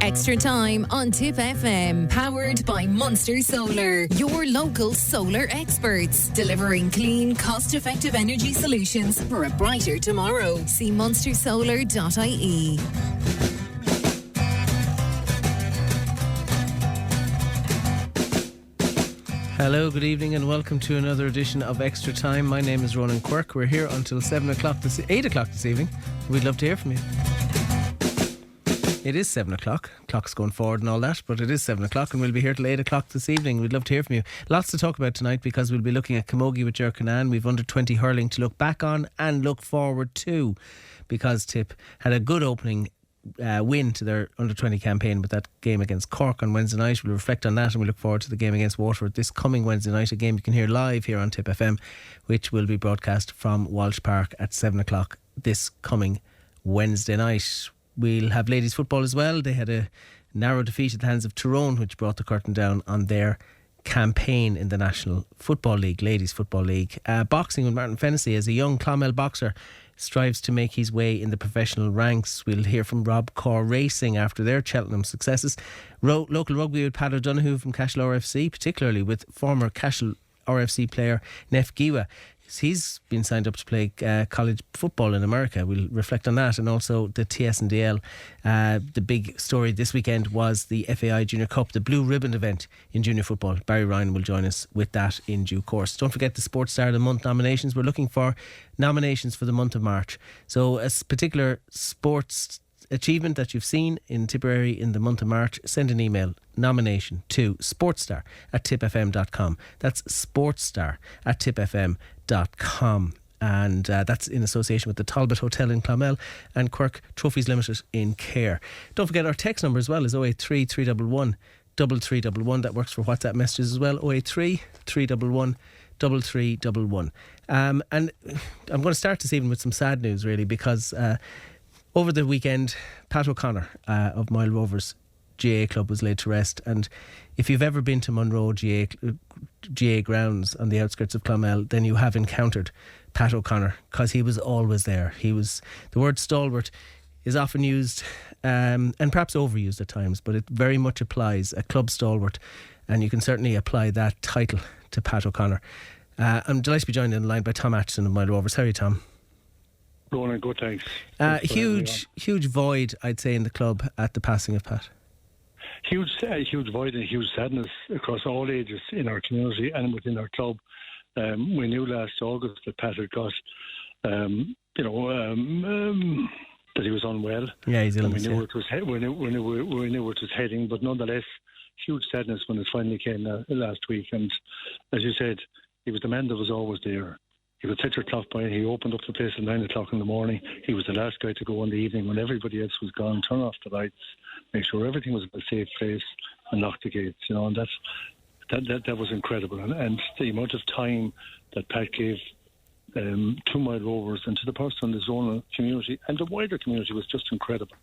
Extra Time on Tip FM, powered by Munster Solar, your local solar experts, delivering clean, cost-effective energy solutions for a brighter tomorrow. See munstersolar.ie. Hello, good evening and welcome to another edition of Extra Time. My name is Ronan Quirk. We're here until 8 o'clock this evening. We'd love to hear from you. It is 7 o'clock. Clock's going forward and all that, but it is 7 o'clock and we'll be here till 8 o'clock this evening. We'd love to hear from you. Lots to talk about tonight because we'll be looking at Camogie with Ger Canan. We've under 20 hurling to look back on and look forward to, because Tip had a good opening win to their under-20 campaign with that game against Cork on Wednesday night. We'll reflect on that and we look forward to the game against Waterford this coming Wednesday night, a game you can hear live here on Tip FM, which will be broadcast from Walsh Park at 7 o'clock this coming Wednesday night. We'll have ladies football as well. They had a narrow defeat at the hands of Tyrone, which brought the curtain down on their campaign in the National Football League, Ladies Football League. Boxing with Martin Fennessey, as a young Clonmel boxer, strives to make his way in the professional ranks. We'll hear from Robcor Racing after their Cheltenham successes. Local rugby with Pat O'Donoghue from Cashel RFC, particularly with former Cashel RFC player Neff Giwa. He's been signed up to play college football in America. We'll reflect on that, and also the TSNDL. The big story this weekend was the FAI Junior Cup, the Blue Ribbon event in junior football. Barry Ryan will join us with that in due course. Don't forget the Sports Star of the Month nominations. We're looking for nominations for the month of March. So a particular sports achievement that you've seen in Tipperary in the month of March, send an email, nomination, to sportstar@tipfm.com. That's sportstar@tipfm.com. And that's in association with the Talbot Hotel in Clonmel and Quirk Trophies Limited in Care. Don't forget our text number as well is 083 311 3311. That works for WhatsApp messages as well, 083 311 3311. And I'm going to start this evening with some sad news, really, because over the weekend, Pat O'Connor of Moyle Rovers GA club was laid to rest. And if you've ever been to Munro GA grounds on the outskirts of Clonmel, then you have encountered Pat O'Connor, because he was always there. The word stalwart is often used and perhaps overused at times, but it very much applies, a club stalwart, and you can certainly apply that title to Pat O'Connor. I'm delighted to be joined in the line by Tom Atchison of Moyle Rovers. How are you, Tom? Going good, thanks. Huge void, I'd say, in the club at the passing of Pat. Huge void and huge sadness across all ages in our community and within our club. We knew last August that Pat had got, that he was unwell. Yeah, he's ill. We knew we knew where it was heading, but nonetheless, huge sadness when it finally came last week. And as you said, he was the man that was always there. He would set your clock by. He opened up the place at 9 o'clock in the morning. He was the last guy to go in the evening when everybody else was gone. Turn off the lights, make sure everything was in a safe place, and lock the gates. And that was incredible. And the amount of time that Pat gave to Moyle Rovers and to the person in the zonal community and the wider community was just incredible.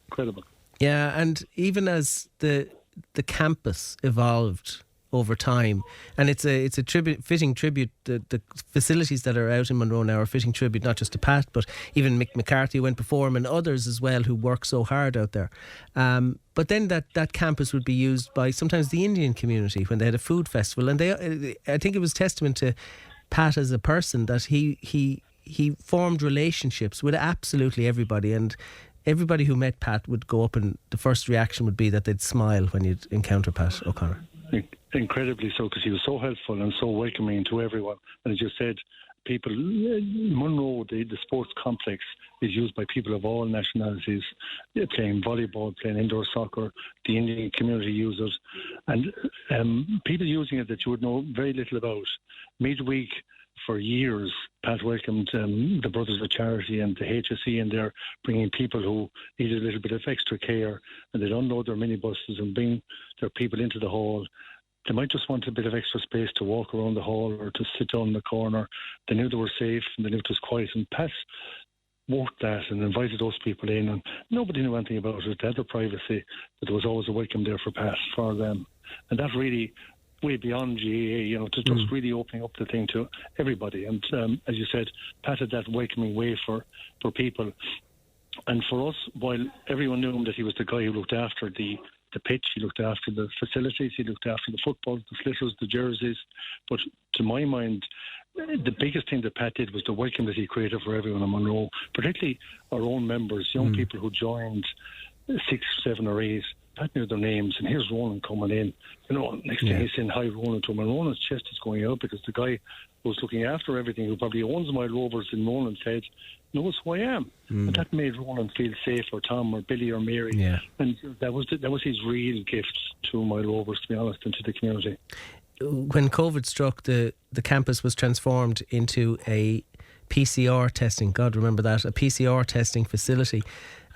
Yeah, and even as the campus evolved over time, and it's a fitting tribute. The facilities that are out in Munro now are fitting tribute not just to Pat, but even Mick McCarthy went before him and others as well who work so hard out there. But then that campus would be used by sometimes the Indian community when they had a food festival, and I think it was testament to Pat as a person that he formed relationships with absolutely everybody, and everybody who met Pat would go up and the first reaction would be that they'd smile when you'd encounter Pat O'Connor. Incredibly so, because he was so helpful and so welcoming to everyone. And as you said, people, Munro, the sports complex is used by people of all nationalities. They're playing volleyball, playing indoor soccer. The Indian community use it. And people using it that you would know very little about. Midweek, for years, Pat welcomed the Brothers of Charity and the HSE, and they're bringing people who needed a little bit of extra care, and they'd unload their minibuses and bring their people into the hall. They might just want a bit of extra space to walk around the hall or to sit down in the corner. They knew they were safe and they knew it was quiet, and Pat worked that and invited those people in, and nobody knew anything about it. They had their privacy, but there was always a welcome there for Pat, for them. And that really, way beyond GAA, to just really opening up the thing to everybody. And as you said, Pat had that welcoming way for people. And for us, while everyone knew him that he was the guy who looked after the the pitch, he looked after the facilities, he looked after the football, the flitters, the jerseys. But to my mind, the biggest thing that Pat did was the welcome that he created for everyone in Monroe, particularly our own members, young people who joined 6, 7 or 8. Pat knew their names, and here's Ronan coming in. Next thing he's saying hi, Ronan, to him, and Ronan's chest is going out because the guy who's looking after everything, who probably owns Moyle Rovers in Ronan's head, knows who I am. And that made Ronan feel safe, or Tom, or Billy, or Mary. Yeah. And that was his real gift to Moyle Rovers, to be honest, and to the community. When COVID struck, the campus was transformed into a PCR testing, God remember that, a PCR testing facility.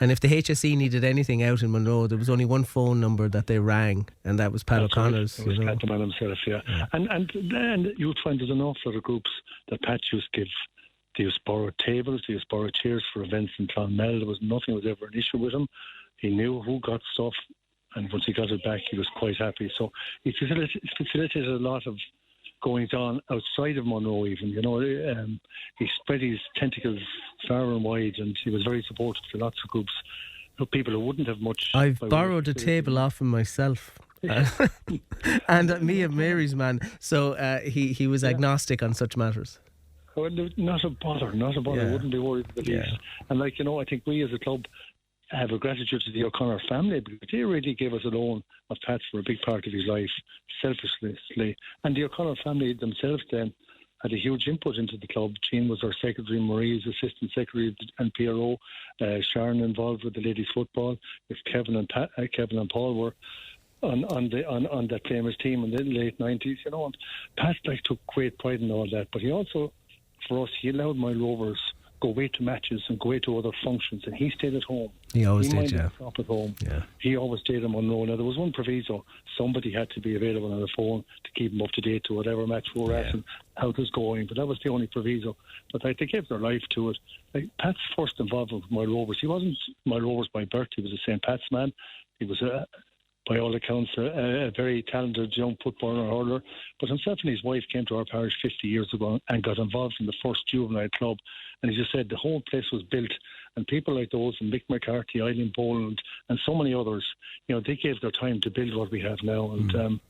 And if the HSE needed anything out in Monroe, there was only one phone number that they rang, and that was Pat O'Connor's. It was Pat the man himself, yeah. And you would find there's an awful lot of groups that Pat used to give. They used borrowed tables, they used borrowed chairs for events in Clonmel. There was nothing was ever an issue with him. He knew who got stuff, and once he got it back, he was quite happy. So he facilitated a lot of goings on outside of Monroe even, he spread his tentacles far and wide, and he was very supportive to lots of groups, people who wouldn't have much. I've borrowed a table off him myself. And me and Mary's man, so he was agnostic on such matters. Well, not a bother, I wouldn't be worried in the least. And I think we as a club have a gratitude to the O'Connor family, because they really gave us a loan of Pat for a big part of his life, selfishly. And the O'Connor family themselves then had a huge input into the club. Jean was our secretary, Marie's assistant secretary and PRO, Sharon involved with the ladies' football. If Kevin and Paul were on that famous team in the late 90s, and Pat took great pride in all that. But he also, for us, he allowed Moyle Rovers go away to matches and go away to other functions, and he stayed at home. He always did, yeah. Stop at home. Yeah. He always stayed in Monroe. Now, there was one proviso: somebody had to be available on the phone to keep him up to date to whatever match we were at and how it was going. But that was the only proviso. But they gave their life to it. Pat's first involvement with Moyle Rovers, he wasn't Moyle Rovers by birth. He was a St. Pat's man. He was by all accounts, a very talented young footballer and hurler. But himself and his wife came to our parish 50 years ago and got involved in the first juvenile club. And he just said the whole place was built. And people like those, and Mick McCarthy, Eileen Boland, and so many others, they gave their time to build what we have now. And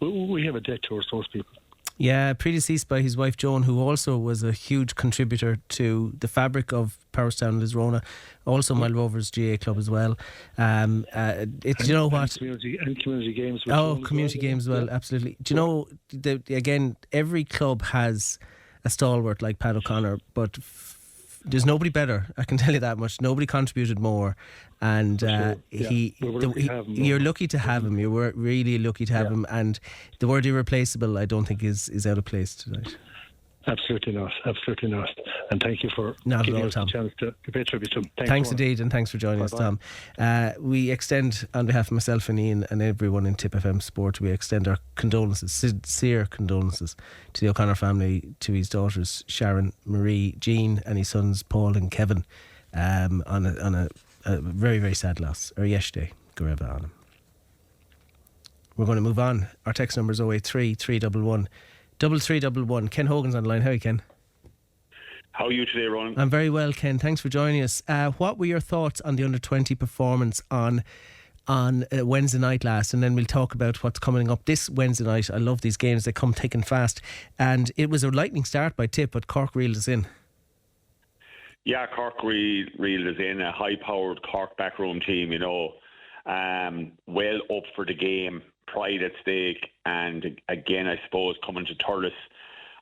we have a debt towards those people. Yeah, predeceased by his wife Joan, who also was a huge contributor to the fabric of Powerstown and Lisrona, also Moyle Rovers GA club as well. It's, community games. Community games as well, absolutely. Do you know, again, every club has a stalwart like Pat O'Connor, but there's nobody better, I can tell you that much. Nobody contributed more, and you're lucky to have him. You were really lucky to have him, and the word irreplaceable I don't think is out of place tonight. Absolutely not. And thank you for giving us a chance to pay tribute to him. Thanks indeed, and thanks for joining us, Tom. We extend, on behalf of myself and Ian and everyone in Tip FM Sport, we extend our condolences, sincere condolences, to the O'Connor family, to his daughters Sharon, Marie, Jean, and his sons Paul and Kevin, on a very, very sad loss. Or yesterday, Goreva on him. We're going to move on. Our text number is 083 311 3311. Ken Hogan's on the line. How are you, Ken? How are you today, Ron? I'm very well, Ken. Thanks for joining us. What were your thoughts on the under-20 performance on Wednesday night last? And then we'll talk about what's coming up this Wednesday night. I love these games. They come thick and fast. And it was a lightning start by Tip, but Cork reeled us in. Yeah, Cork reeled us in. A high-powered Cork backroom team, well up for the game. Pride at stake, and again, I suppose coming to Thurles,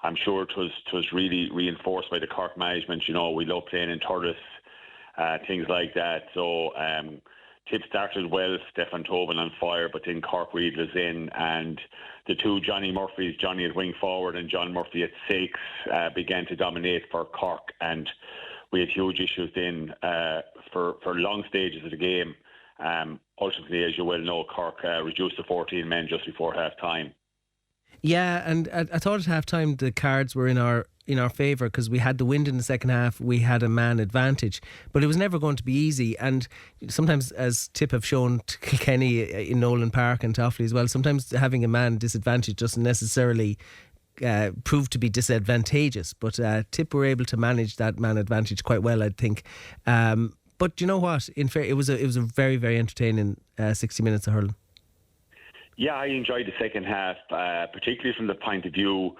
I'm sure it was really reinforced by the Cork management. We love playing in Thurles, things like that. So Tip started well, Stefan Tobin on fire, but then Cork reeled us in, and the two Johnny Murphys, Johnny at wing forward and John Murphy at 6, began to dominate for Cork, and we had huge issues then for long stages of the game. Ultimately, as you well know, Cork reduced to 14 men just before half time. Yeah, and I thought at half time the cards were in our favour, because we had the wind in the second half, we had a man advantage, but it was never going to be easy. And sometimes, as Tip have shown to Kilkenny in Nolan Park and Toffley as well, sometimes having a man disadvantage doesn't necessarily prove to be disadvantageous, but Tip were able to manage that man advantage quite well, I think. But you know what? In fair, it was a very, very entertaining 60 minutes of hurling. Yeah, I enjoyed the second half, particularly from the point of view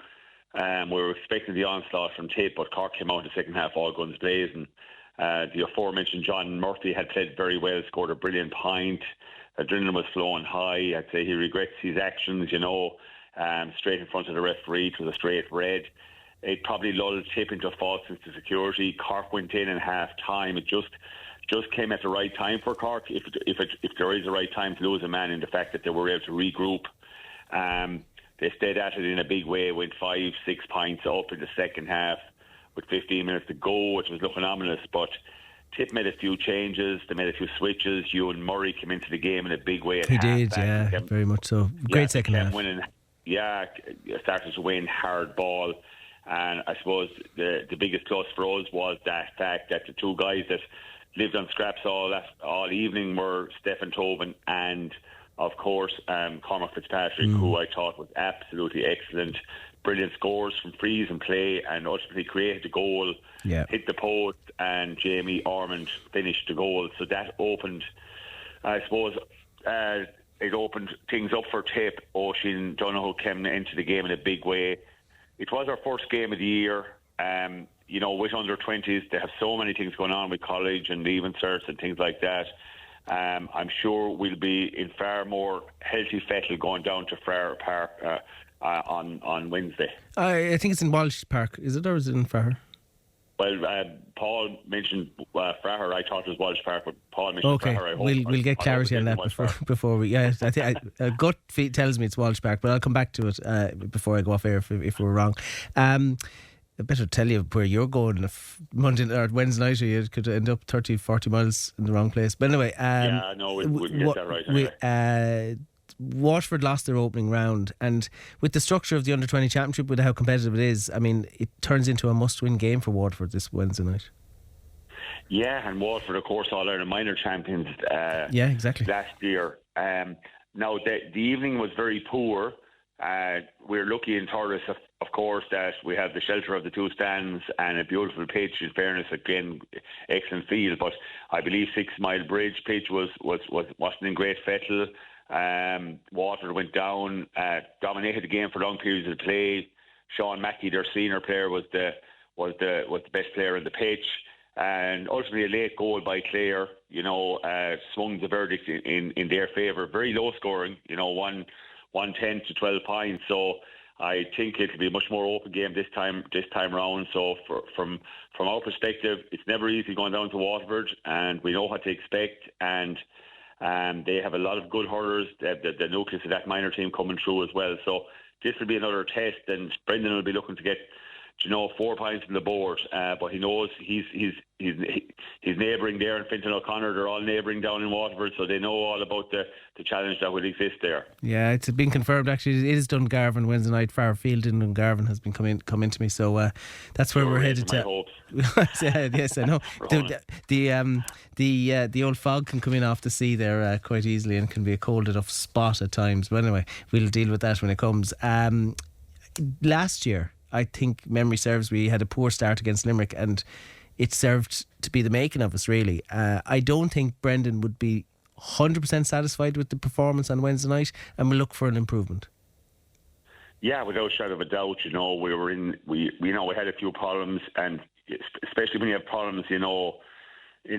we were expecting the onslaught from Tip, but Cork came out in the second half all guns blazing. The aforementioned John Murphy had played very well, scored a brilliant point. Adrenaline was flowing high. I'd say he regrets his actions, straight in front of the referee. It was a straight red. It probably lulled Tip into a false sense of security. Cork went in half time. It just came at the right time for Cork, if there is a right time to lose a man, in the fact that they were able to regroup. They stayed at it in a big way, went 5-6 points up in the second half with 15 minutes to go, which was looking ominous. But Tip made a few changes. They made a few switches. Ewan Murray came into the game in a big way. He did, very much so. Great second half. Started to win hard ball. And I suppose the biggest plus for us was that fact that the two guys that lived on scraps all evening were Stephen Tobin and, of course, Cormac Fitzpatrick, who I thought was absolutely excellent. Brilliant scores from frees and play, and ultimately created the goal, hit the post, and Jamie Ormond finished the goal. So that opened, I suppose, it opened things up for Tip. Oisin Donoghue came into the game in a big way. It was our first game of the year. With under-20s, they have so many things going on with college and leaving certs and things like that. I'm sure we'll be in far more healthy fettle going down to Farrer Park on Wednesday. I think it's in Walsh Park, is it, or is it in Farrer? Well, Paul mentioned Farrer. I thought it was Walsh Park, but Paul mentioned Farrer. We'll get clarity on that before we. Yeah, I think gut feet tells me it's Walsh Park, but I'll come back to it before I go off air if we're wrong. I better tell you where you're going if Monday or Wednesday night, or you could end up 30-40 miles in the wrong place. But anyway, we'll get that right. Anyway. Waterford lost their opening round, and with the structure of the under-20 championship, with how competitive it is, I mean, it turns into a must-win game for Waterford this Wednesday night. Yeah, and Waterford, of course, All-Ireland minor champions. Exactly. Last year. Now the evening was very poor. We're lucky in Thurles, of course, that we have the shelter of the two stands and a beautiful pitch. In fairness, again, excellent field. But I believe 6 Mile Bridge pitch wasn't in great fettle. Water went down, dominated the game for long periods of play. Sean Mackey, their senior player, was the best player on the pitch, and ultimately a late goal by Clare, swung the verdict in their favour. Very low scoring, 110 to 12 points. So I think it'll be a much more open game this time round. So from our perspective, it's never easy going down to Waterford, and we know what to expect. And they have a lot of good hurlers, the nucleus of that minor team coming through as well. So this will be another test, and Brendan will be looking to get 4 points on the board. But he knows he's neighbouring there, and Fintan O'Connor, they're all neighbouring down in Waterford, so they know all about the challenge that will exist there. Yeah, it's been confirmed actually. It is Dungarvan Wednesday night. Farfield in Dungarvan has been come into me, so that's where we're headed to. Yes, I know. The old fog can come in off the sea there quite easily, and can be a cold enough spot at times. But anyway, we'll deal with that when it comes. Last year, I think memory serves, we had a poor start against Limerick, and it served to be the making of us, really. I don't think Brendan would be 100% satisfied with the performance on Wednesday night, and we'll look for an improvement. Yeah, without a shadow of a doubt. We had a few problems, and especially when you have problems, in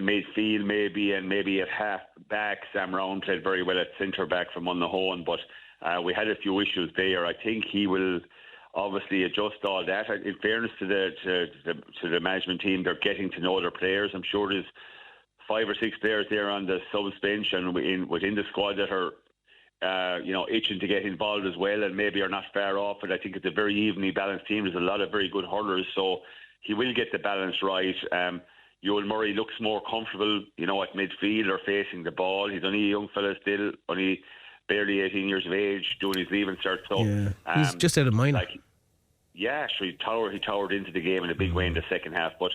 midfield maybe, and maybe at half back. Sam Round played very well at centre back from Monaghan, but we had a few issues there. I think he will obviously adjust all that. In fairness to the management team, they're getting to know their players. I'm sure there's 5 or 6 players there on the subs bench and within the squad that are itching to get involved as well, and maybe are not far off. But I think it's a very evenly balanced team. There's a lot of very good hurlers, so he will get the balance right. Ewan Murray looks more comfortable, at midfield or facing the ball. He's only a young fella still, only barely 18 years of age, doing his leaving cert. So he's just out of minor. He towered into the game in a big way in the second half. But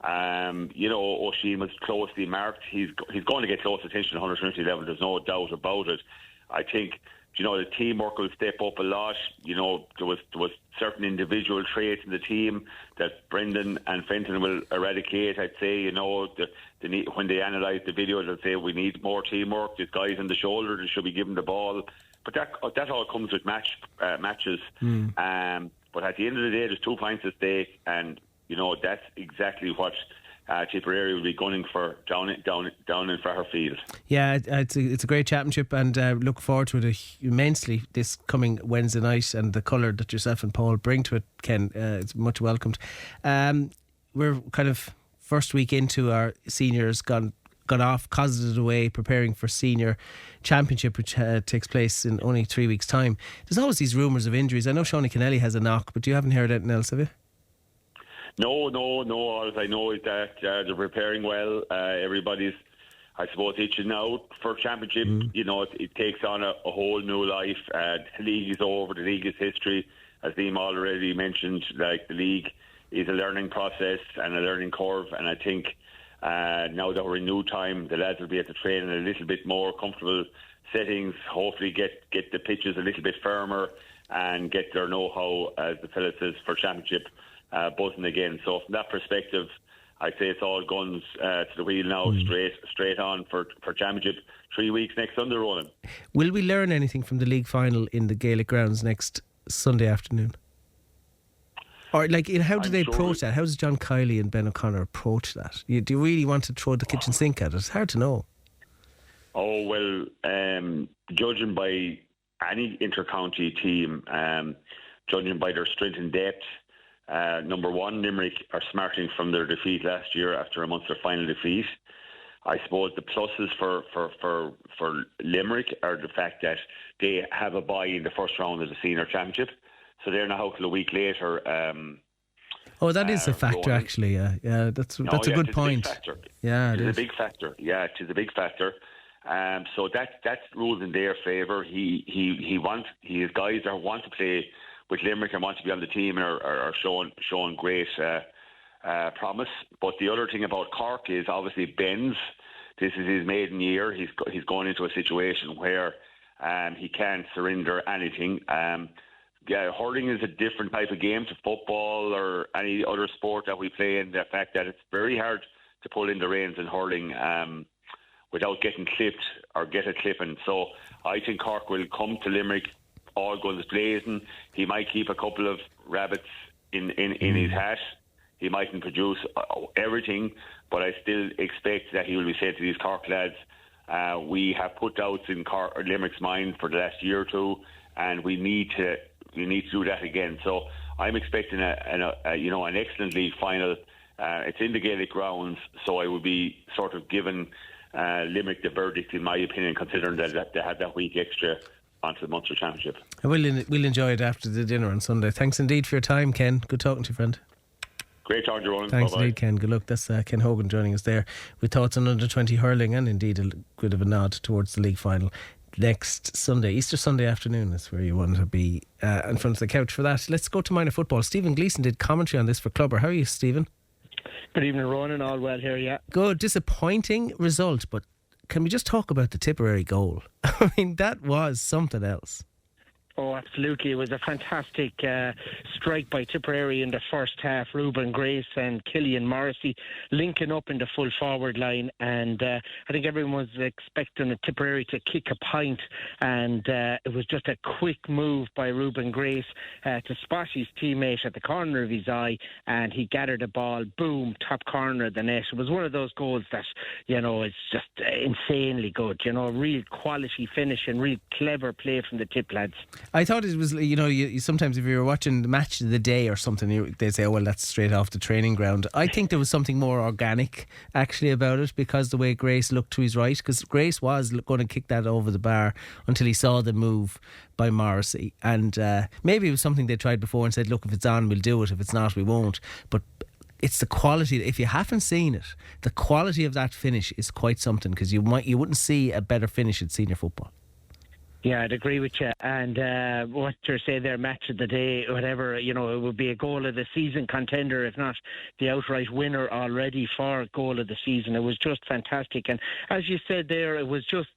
Oisin was closely marked. He's going to get close attention at 120 level. There's no doubt about it. I think, the teamwork will step up a lot. There was certain individual traits in the team that Brendan and Fenton will eradicate. I'd say, when they analyse the video, they'll say we need more teamwork. This guy's on the shoulder, they should be given the ball. But that all comes with matches. But at the end of the day, there's 2 points at stake, and that's exactly what Tipperary will be gunning for down in Fairfield. Yeah, it's a great championship, and look forward to it immensely this coming Wednesday night, and the colour that yourself and Paul bring to it, Ken, it's much welcomed. We're kind of first week into our seniors gone off, cosseted away, preparing for senior championship, which takes place in only 3 weeks' time. There's always these rumours of injuries. I know Shawnee Kennelly has a knock, but you haven't heard anything else, have you? No. All I know is that they're preparing well. Everybody's, I suppose, itching out for championship. It takes on a whole new life. The league is over. The league is history. As Liam already mentioned, the league is a learning process and a learning curve. And I think now that we're in new time, the lads will be able to train in a little bit more comfortable settings. Hopefully, get the pitches a little bit firmer and get their know-how, as the fella says, for championship. Buzzing again. So from that perspective, I'd say it's all guns to the wheel now, straight on for championship. 3 weeks next Sunday, Roland. Will we learn anything from the league final in the Gaelic grounds next Sunday afternoon? Or how do they approach that? How does John Kiley and Ben O'Connor approach that? Do you really want to throw the kitchen sink at it? It's hard to know. Oh, well, judging by any inter-county team, judging by their strength and depth, number one, Limerick are smarting from their defeat last year after a Munster final defeat. I suppose the pluses for Limerick are the fact that they have a bye in the first round of the senior championship, so they're now out till a week later. That is a factor, actually. Yeah, that's a good point. Yeah, it is a big factor. Yeah, it is a big factor. So that's ruled in their favour. His guys want to play with Limerick and want to be on the team and are showing great promise. But the other thing about Cork is obviously Ben's. This is his maiden year. He's going into a situation where he can't surrender anything. Hurling is a different type of game to football or any other sport that we play, in the fact that it's very hard to pull in the reins in hurling without getting clipped or get a clipping. So I think Cork will come to Limerick all guns blazing. He might keep a couple of rabbits in his hat. He mightn't produce everything, but I still expect that he will be saying to these Cork lads, we have put doubts in Limerick's mind for the last year or two, and we need to do that again. So I'm expecting an excellent league final. It's in the Gaelic grounds, so I would be sort of giving Limerick the verdict, in my opinion, considering that they had that week extra onto the Munster Championship. We'll enjoy it after the dinner on Sunday. Thanks indeed for your time, Ken. Good talking to you, friend. Great talking to you, Roland. Thanks Bye-bye. indeed, Ken. Good luck. That's Ken Hogan joining us there with thoughts on under 20 hurling, and indeed a bit of a nod towards the league final next Sunday. Easter Sunday afternoon is where you want to be in front of the couch for that. Let's go to minor football. Stephen Gleeson did commentary on this for Clubber. How are you, Stephen? Good evening, Ronan. All well here, yeah. Good. Disappointing result, but can we just talk about the Tipperary goal? I mean, that was something else. Oh, absolutely. It was a fantastic strike by Tipperary in the first half. Ruben Grace and Killian Morrissey linking up in the full forward line, and I think everyone was expecting Tipperary to kick a pint, and it was just a quick move by Ruben Grace to spot his teammate at the corner of his eye, and he gathered the ball, boom, top corner of the net. It was one of those goals that, is just insanely good, real quality finish and real clever play from the Tip lads. I thought it was, you sometimes if you were watching the match of the day or something, they'd say, oh, well, that's straight off the training ground. I think there was something more organic actually about it, because the way Grace looked to his right, because Grace was going to kick that over the bar until he saw the move by Morrissey. And maybe it was something they tried before and said, look, if it's on, we'll do it. If it's not, we won't. But it's the quality. If you haven't seen it, the quality of that finish is quite something, because you wouldn't see a better finish in senior football. Yeah, I'd agree with you. And what you're saying there, match of the day, whatever, it would be a goal of the season contender, if not the outright winner already for goal of the season. It was just fantastic. And as you said there, it was just,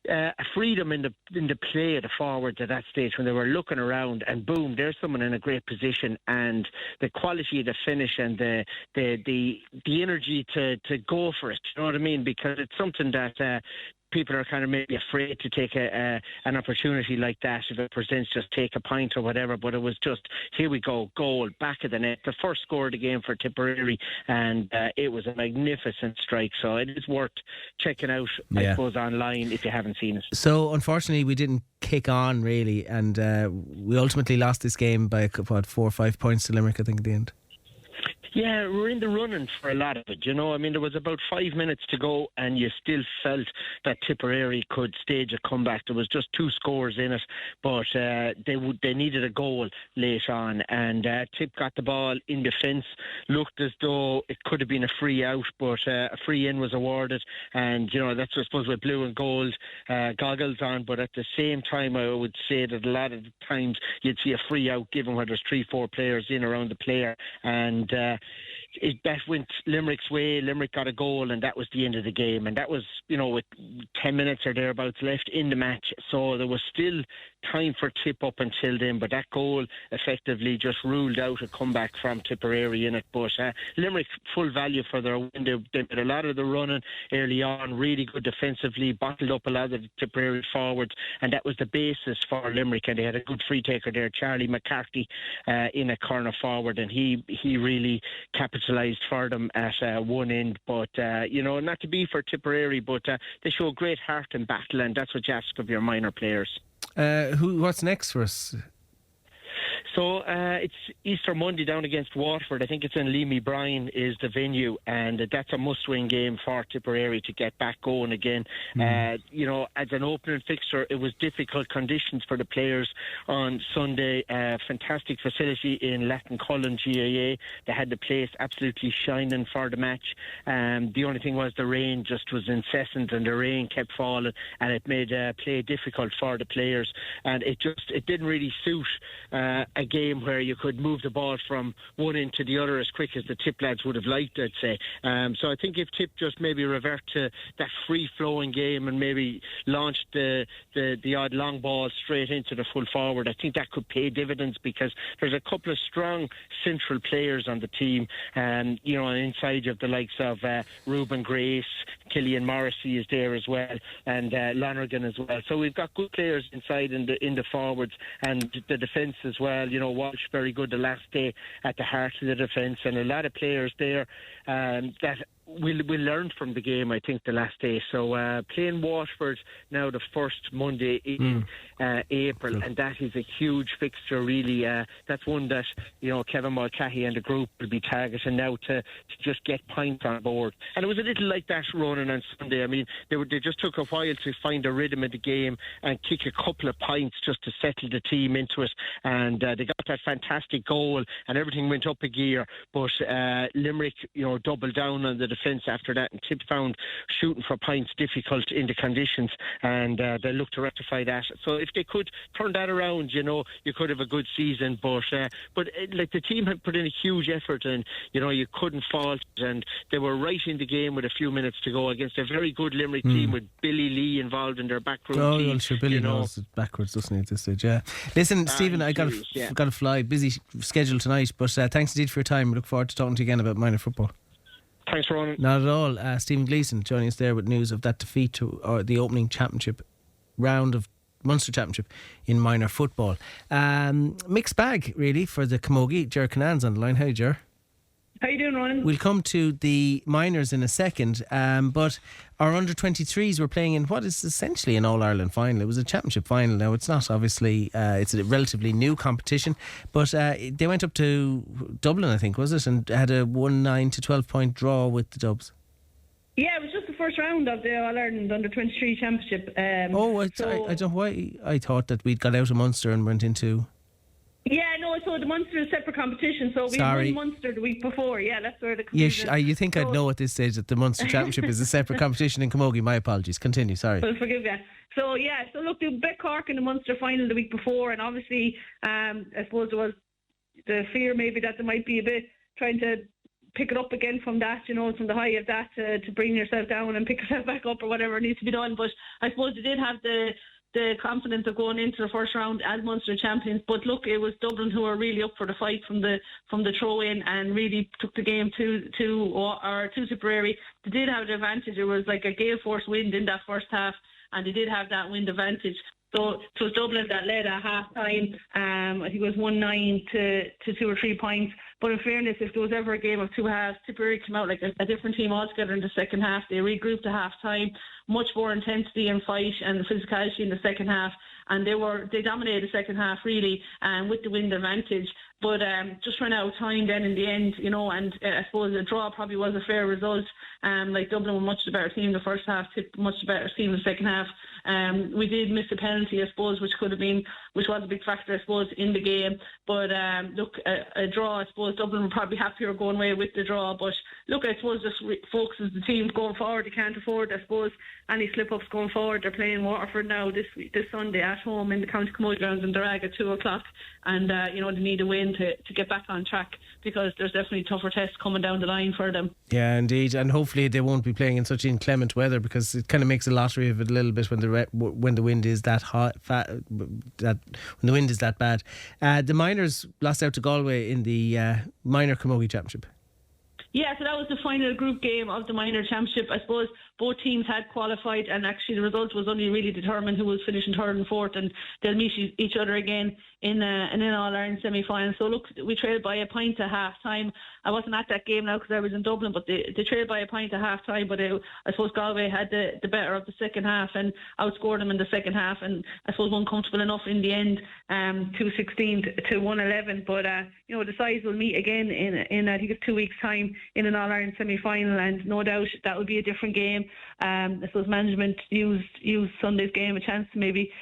a freedom in the play of the forwards at that stage when they were looking around, and boom, there's someone in a great position, and the quality of the finish and the energy to go for it. You know what I mean? Because it's something that people are kind of maybe afraid to take an opportunity like that if it presents, just take a pint or whatever. But it was just, here we go, goal, back of the net, the first score of the game for Tipperary, and it was a magnificent strike. So it is worth checking out, I suppose, online if you haven't seen it. So unfortunately we didn't kick on really, and we ultimately lost this game by 4 or 5 points to Limerick, I think, at the end. Yeah, we're in the running for a lot of it. You know, I mean, there was about 5 minutes to go, and you still felt that Tipperary could stage a comeback. There was just 2 scores in it, but they needed a goal late on, and Tip got the ball in defence. Looked as though it could have been a free out, but a free in was awarded, and you know, that's, I suppose, with blue and gold goggles on. But at the same time, I would say that a lot of the times you'd see a free out given where there's 3-4 players in around the player, and that went Limerick's way. Limerick got a goal, and that was the end of the game. And that was, you know, with 10 minutes or thereabouts left in the match. So there was still time for Tip up until then, but that goal effectively just ruled out a comeback from Tipperary in it. But Limerick, full value for their win. They did a lot of the running early on, really good defensively, bottled up a lot of the Tipperary forwards, and that was the basis for Limerick. And they had a good free taker there, Charlie McCarthy, in a corner forward, and he really capitalised for them at one end. But you know, not to be for Tipperary, but they show great heart and battle, and that's what you ask of your minor players. What's next for us? So it's Easter Monday down against Waterford. I think it's in Leamy Bryan is the venue, and that's a must-win game for Tipperary to get back going again. You know, as an opening fixture, it was difficult conditions for the players on Sunday. Fantastic facility in Lattencullen GAA. They had the place absolutely shining for the match. The only thing was the rain just was incessant, and the rain kept falling, and it made play difficult for the players. And it didn't really suit a game where you could move the ball from one end to the other as quick as the Tip lads would have liked, I'd say. So I think if Tip just maybe revert to that free-flowing game and maybe launched the odd long ball straight into the full forward, I think that could pay dividends, because there's a couple of strong central players on the team, you know, inside of the likes of Ruben Grace, Killian Morrissey is there as well, and Lonergan as well. So we've got good players inside in the forwards, and the defence as well. You know, Walsh very good the last day at the heart of the defence, and a lot of players there that we learned from the game, I think, the last day. So playing Waterford now the first Monday in April, and that is a huge fixture, really. That's one that, you know, Kevin Mulcahy and the group will be targeting now to just get points on board. And it was a little like that running on Sunday. I mean, they just took a while to find a rhythm of the game and kick a couple of points just to settle the team into it. And they got that fantastic goal, and everything went up a gear. But Limerick, you know, doubled down on the defence after that, and Tip found shooting for points difficult in the conditions, and they looked to rectify that. So if they could turn that around, you know, you could have a good season. But like, the team had put in a huge effort, and you know, you couldn't fault it, and they were right in the game with a few minutes to go against a very good Limerick team with Billy Lee involved in their backroom team. Well, sure, Billy knows it backwards, doesn't he, at this stage? Yeah. Listen, Stephen, I got to fly. Busy schedule tonight, but thanks indeed for your time. We look forward to talking to you again about minor football. Thanks for running. Not at all. Stephen Gleeson joining us there with news of that defeat to the opening championship round of Munster Championship in minor football. Mixed bag, really, for the Camogie. Ger Canan's on the line. How Ger? How you doing, Ronan? We'll come to the minors in a second, but our under-23s were playing in what is essentially an All-Ireland final. It was a championship final. Now, it's not, obviously, it's a relatively new competition, but they went up to Dublin, I think, was it, and had a 1-9 to 12-point draw with the Dubs. Yeah, it was just the first round of the All-Ireland Under-23 Championship. I don't know why I thought that we'd got out of Munster and went into... Yeah, no, so the Munster is a separate competition, so we won Munster the week before. Yeah, that's where the confusion... you think I'd know at this stage that the Munster Championship is a separate competition in Camogie. My apologies. Continue, sorry. Well, forgive you. So, yeah, so look, they beat Cork in the Munster final the week before, and obviously, I suppose there was the fear maybe that there might be a bit trying to pick it up again from that, from the high of that to bring yourself down and pick yourself back up or whatever needs to be done. But I suppose they did have the confidence of going into the first round as Munster champions. But look, it was Dublin who were really up for the fight from the throw in and really took the game to Tipperary. They did have the advantage. It was like a gale force wind in that first half, and they did have that wind advantage. So it was Dublin that led at half time. I think it was 1-9 to 2 or 3 points. But in fairness, if there was ever a game of two halves, Tipperary came out like a different team altogether in the second half. They regrouped at half time, much more intensity and fight and physicality in the second half. And they dominated the second half really, with the wind advantage. But just ran out of time then in the end, and I suppose a draw probably was a fair result. Like Dublin were much the better team in the first half, much the better team in the second half. We did miss a penalty, I suppose, which was a big factor, I suppose, in the game. But look, a draw, I suppose Dublin were probably happier going away with the draw. But look, I suppose just focuses the team going forward. They can't afford, I suppose, any slip-ups going forward. They're playing Waterford now this Sunday at home in the County Camogie grounds in Durag at 2:00, and they need a win to get back on track, because there's definitely tougher tests coming down the line for them. Yeah, indeed, and hopefully they won't be playing in such inclement weather, because it kind of makes a lottery of it a little bit when the wind is that hot, when the wind is that bad. The minors lost out to Galway in the minor Camogie Championship. Yeah, so that was the final group game of the minor championship. I suppose both teams had qualified, and actually the result was only really determined who was finishing third and fourth, and they'll meet each other again in an All-Ireland semi-final. So look, we trailed by a point at half-time. I wasn't at that game now because I was in Dublin, but they trailed by a point at half-time. But I suppose Galway had the better of the second half and outscored them in the second half, and I suppose won comfortable enough in the end, 2-16 to 1-11. But the sides will meet again in I think it's 2 weeks' time in an All-Ireland semi-final, and no doubt that will be a different game. I suppose management used Sunday's game a chance to maybe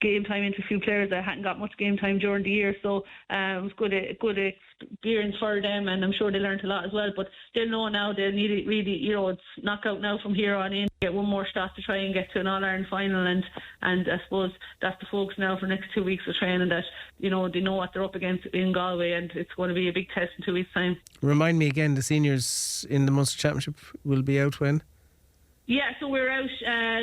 game time into a few players that hadn't got much game time during the year, so it was good experience for them, and I'm sure they learned a lot as well. But they'll know now they need it really, it's knockout now from here on in, get one more shot to try and get to an All-Ireland final, and I suppose that's the focus now for the next 2 weeks of training, that they know what they're up against in Galway, and it's going to be a big test in 2 weeks' time. Remind me again, the seniors in the Munster Championship will be out when? Yeah, so we're out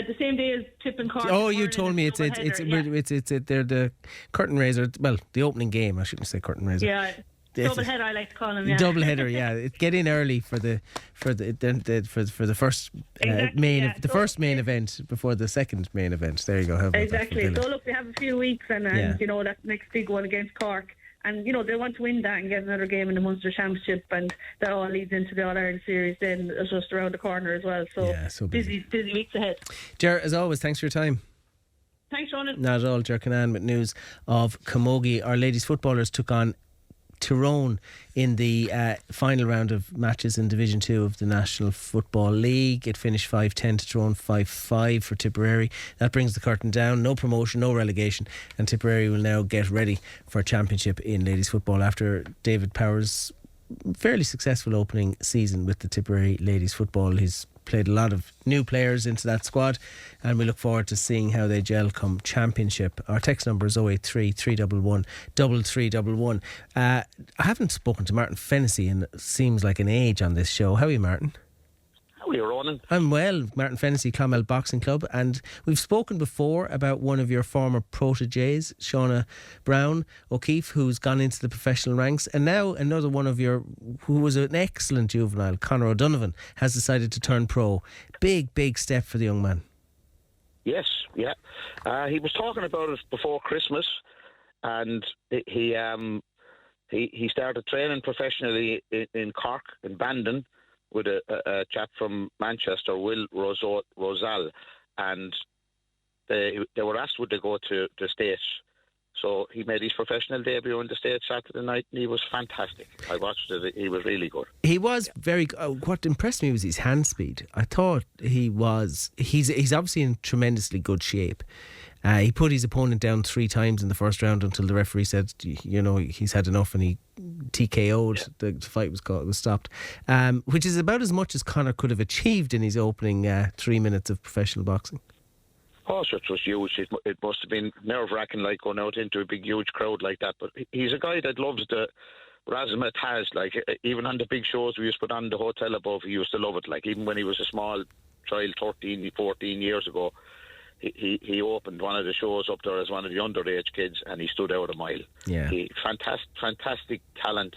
the same day as Tip and Cork. Oh, you told me they're the curtain raiser. Well, the opening game. I shouldn't say curtain raiser. Yeah, double header. I like to call them. Yeah. Double header. Yeah, get in early for the first first main event before the second main event. There you go. Exactly. So look, we have a few weeks, and that next big one against Cork. And, they want to win that and get another game in the Munster Championship, and that all leads into the All-Ireland series then just around the corner as well. So busy weeks ahead. Ger, as always, thanks for your time. Thanks, Ronan. Not at all. Ger Canan with news of Camogie. Our ladies footballers took on Tyrone in the final round of matches in Division 2 of the National Football League. It finished 5-10 to Tyrone, 5-5 for Tipperary. That brings the curtain down. No promotion, no relegation, and Tipperary will now get ready for a championship in ladies football after David Power's fairly successful opening season with the Tipperary ladies football. He's played a lot of new players into that squad, and we look forward to seeing how they gel come championship. Our text number is 083 311 3311. I haven't spoken to Martin Fennessey in seems like an age on this show. How are you, Martin? How are you, Ronan? I'm well. Martin Fennessey, Clonmel Boxing Club, and we've spoken before about one of your former protégés, Shauna Brown O'Keefe, who's gone into the professional ranks, and now another one of your, who was an excellent juvenile, Conor O'Donovan, has decided to turn pro. Big step for the young man. Yes, yeah. He was talking about it before Christmas, and he started training professionally in Cork, in Bandon, with a chap from Manchester, Will Rosal, and they were asked would they go to the States. So he made his professional debut in the States Saturday night, and he was fantastic. I watched it; he was really good. He was very good. What impressed me was his hand speed. I thought he's obviously in tremendously good shape. He put his opponent down 3 times in the first round until the referee said, he's had enough, and he TKO'd. Yeah. The fight was stopped, which is about as much as Conor could have achieved in his opening 3 minutes of professional boxing. Oh, so it was huge. It must have been nerve-wracking, like going out into a big, huge crowd like that. But he's a guy that loves the Razmat has, like, even on the big shows we used to put on the hotel above, he used to love it. Like, even when he was a small child, 13, 14 years ago, he opened one of the shows up there as one of the underage kids, and he stood out a mile. Yeah. Fantastic talent,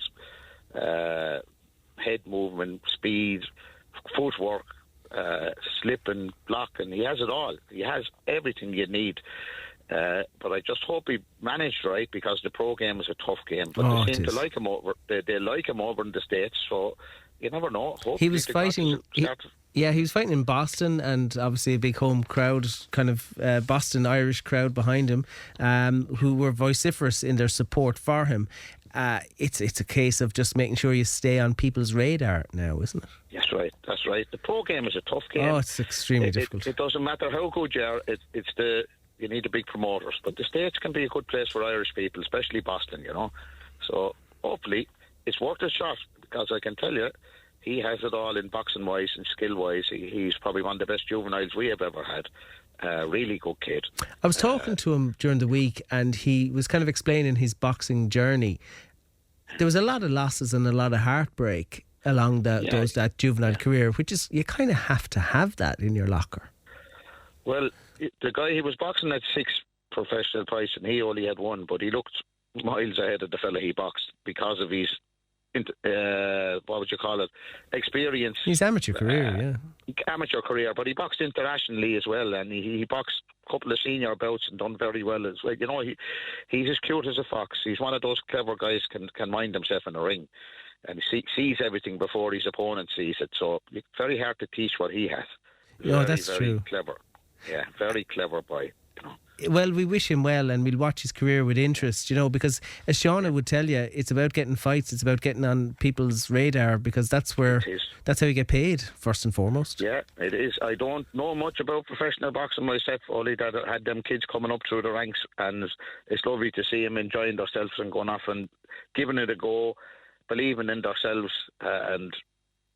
head movement, speed, footwork, slipping, blocking. He has it all. He has everything you need. But I just hope he managed right, because the pro game is a tough game. But they seem to like him over. They like him over in the States, so you never know. Hopefully he was fighting. He was fighting in Boston, and obviously a big home crowd, kind of Boston Irish crowd behind him, who were vociferous in their support for him. It's a case of just making sure you stay on people's radar now, isn't it? That's right. The pro game is a tough game. Oh, it's extremely difficult. It doesn't matter how good you are. You need the big promoters. But the States can be a good place for Irish people, especially Boston, you know. So hopefully it's worth a shot, because I can tell you, he has it all in boxing wise and skill wise. He's probably one of the best juveniles we have ever had. Really good kid. I was talking to him during the week, and he was kind of explaining his boxing journey. There was a lot of losses and a lot of heartbreak along that juvenile career, which is, you kind of have to have that in your locker. Well, the guy, he was boxing at 6 professional fights, and he only had 1, but he looked miles ahead of the fella he boxed because of his what would you call it, experience. His amateur career, amateur career, but he boxed internationally as well, and he boxed a couple of senior bouts and done very well as well. You know, he's as cute as a fox. He's one of those clever guys, can mind himself in the ring, and he sees everything before his opponent sees it. So it's very hard to teach what he has. That's very true. Clever. Yeah, very clever boy. You know. Well, we wish him well, and we'll watch his career with interest, you know, because as Shauna would tell you, it's about getting fights, it's about getting on people's radar, because that's how you get paid, first and foremost. Yeah, it is. I don't know much about professional boxing myself, only that I had them kids coming up through the ranks, and it's lovely to see them enjoying themselves and going off and giving it a go, believing in themselves, and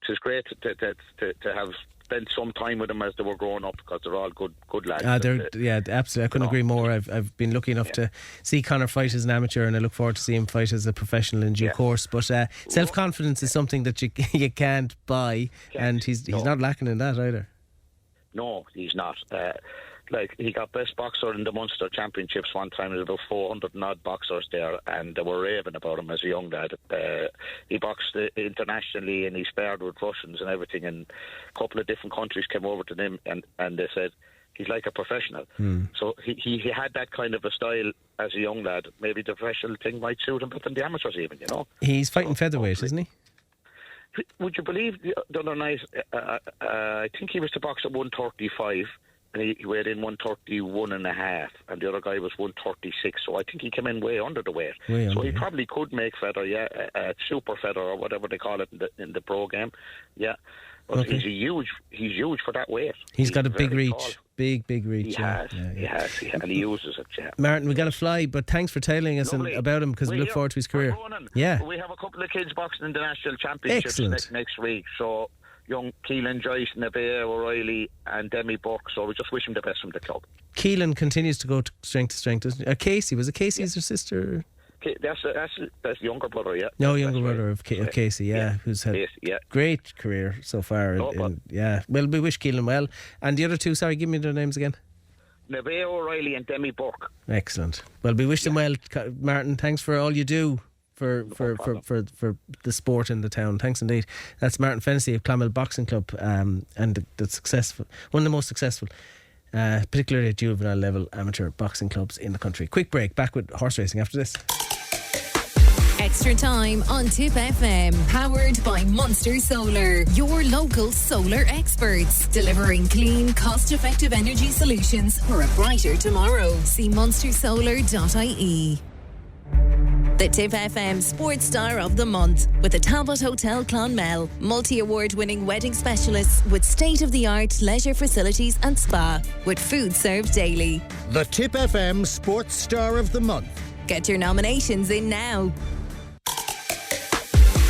it's great to have spent some time with them as they were growing up, because they're all good lads. Absolutely. I couldn't agree more. I've been lucky enough to see Conor fight as an amateur, and I look forward to seeing him fight as a professional in due course. But self-confidence is something that you can't buy, and he's not lacking in that either. No, he's not. He got best boxer in the Munster Championships one time. There was about 400 and odd boxers there, and they were raving about him as a young lad. He boxed internationally, and he sparred with Russians and everything, and a couple of different countries came over to him, and they said he's like a professional. So he had that kind of a style as a young lad. Maybe the professional thing might suit him better than the amateurs even, you know. He's fighting featherweight, isn't he? Would you believe the other night, I think he was to box at 135, and he weighed in 131 and a half, and the other guy was 136, so I think he came in way under the weight. He probably could make feather, super feather or whatever they call it in the pro game, but he's huge for that weight. He's got a big reach, tall. big reach. He has, and he uses it. Yeah. Martin, we got to fly, but thanks for telling us about him, because we look forward to his career. We have a couple of kids boxing in the national championships next week, so young Keelan, Joyce, Nabea, O'Reilly and Demi Buck, so we just wish him the best from the club. Keelan continues to go strength to strength, doesn't he? Casey, was it Casey's her sister? That's the younger brother, yeah. No, younger brother of Casey, who's had great career so far. Well, we wish Keelan well. And the other two, sorry, give me their names again. Nabea O'Reilly and Demi Buck. Excellent. Well, we wish them well, Martin. Thanks for all you do for the sport in the town. Thanks indeed. That's Martin Fennessey of Clonmel Boxing Club, and the successful, one of the most successful, particularly at juvenile level amateur boxing clubs in the country. Quick break, back with horse racing after this. Extra time on Tip FM, powered by Munster Solar, your local solar experts, delivering clean, cost-effective energy solutions for a brighter tomorrow. See munstersolar.ie. The Tip FM Sports Star of the Month with the Talbot Hotel Clonmel, multi-award winning wedding specialists with state-of-the-art leisure facilities and spa, with food served daily. The Tip FM Sports Star of the Month. Get your nominations in now.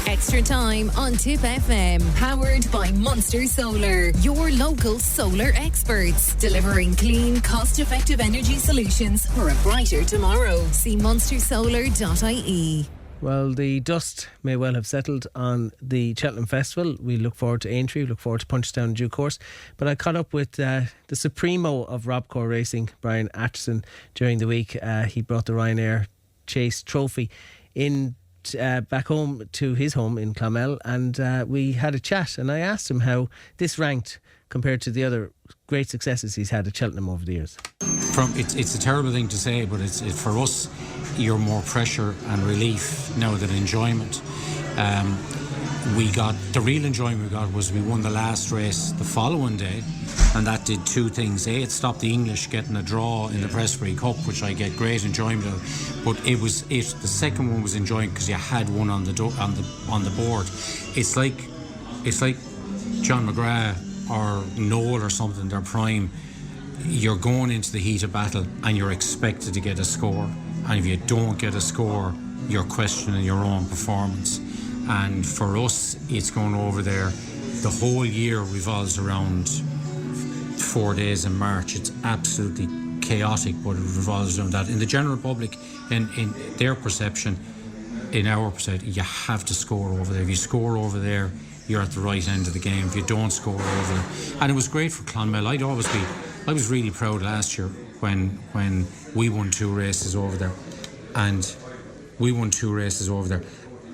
Extra time on Tip FM, powered by Munster Solar, your local solar experts, delivering clean, cost-effective energy solutions for a brighter tomorrow. See munstersolar.ie. Well, the dust may well have settled on the Cheltenham Festival. We look forward to Aintree, we look forward to Punchestown in due course. But I caught up with the supremo of Robcor Racing, Brian Atchison, during the week. He brought the Ryanair Chase Trophy in back home to his home in Clonmel, and we had a chat, and I asked him how this ranked compared to the other great successes he's had at Cheltenham over the years. It's a terrible thing to say, but it's for us, you're more pressure and relief now than enjoyment. We got the real enjoyment we got was we won the last race the following day, and that did two things. A, it stopped the English getting a draw in the Presbytery Cup, which I get great enjoyment of. But the second one was enjoying because you had one on the board. It's like John McGrath or Noel or something, their prime. You're going into the heat of battle and you're expected to get a score, and if you don't get a score, you're questioning your own performance. And for us, it's going over there. The whole year revolves around 4 days in March. It's absolutely chaotic, but it revolves around that. In the general public, in their perception, in our perception, you have to score over there. If you score over there, you're at the right end of the game. If you don't score over there, and it was great for Clonmel. I was really proud last year when we won 2 races over there,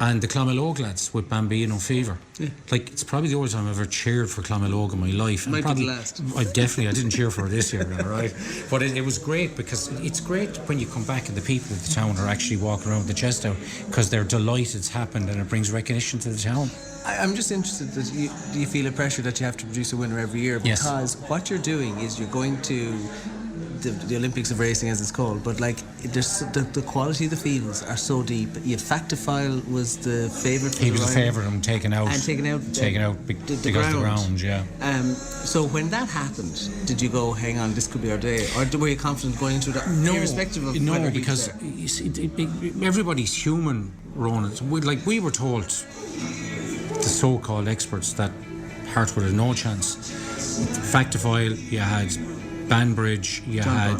and the Clonmel Oak lads with Bambino Fever. Yeah. Like, it's probably the only time I've ever cheered for Clonmel Oak in my life. Might be the last. I didn't cheer for it this year, right? But it was great, because it's great when you come back and the people of the town are actually walking around with the chest out because they're delighted it's happened and it brings recognition to the town. I'm just interested, do you feel a pressure that you have to produce a winner every year? Yes. Because what you're doing is you're going to the Olympics of racing, as it's called, but like the quality of the fields are so deep. Yet Factifile was the favourite. He was the favourite and taken out the ground. Yeah. So when that happened, did you go, hang on, this could be our day, or were you confident going into that? No, irrespective of no, because you see, everybody's human, Ronan. We were told, the so-called experts, that Hartwood had no chance. Factifile, you had Banbridge, you had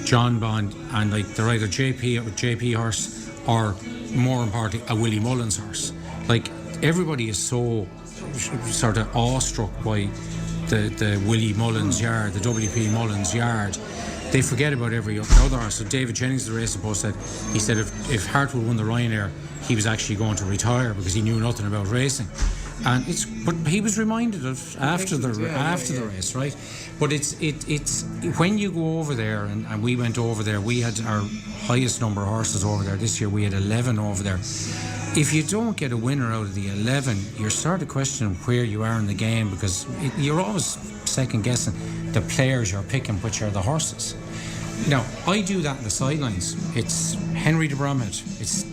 John Bond, and like they're either JP horse or, more importantly, a Willie Mullins horse. Like, everybody is so sort of awestruck by the Willie Mullins yard, the WP Mullins yard. They forget about every other horse. So David Jennings, the racing post, said if Hartwood won the Ryanair, he was actually going to retire because he knew nothing about racing. But he was reminded of after the race, right? But it's when you go over there, and we went over there. We had our highest number of horses over there this year. We had 11 over there. If you don't get a winner out of the 11, you're sort of questioning where you are in the game, because you're always second guessing the players you're picking, which are the horses. Now, I do that in the sidelines. It's Henry de Bromhead, it's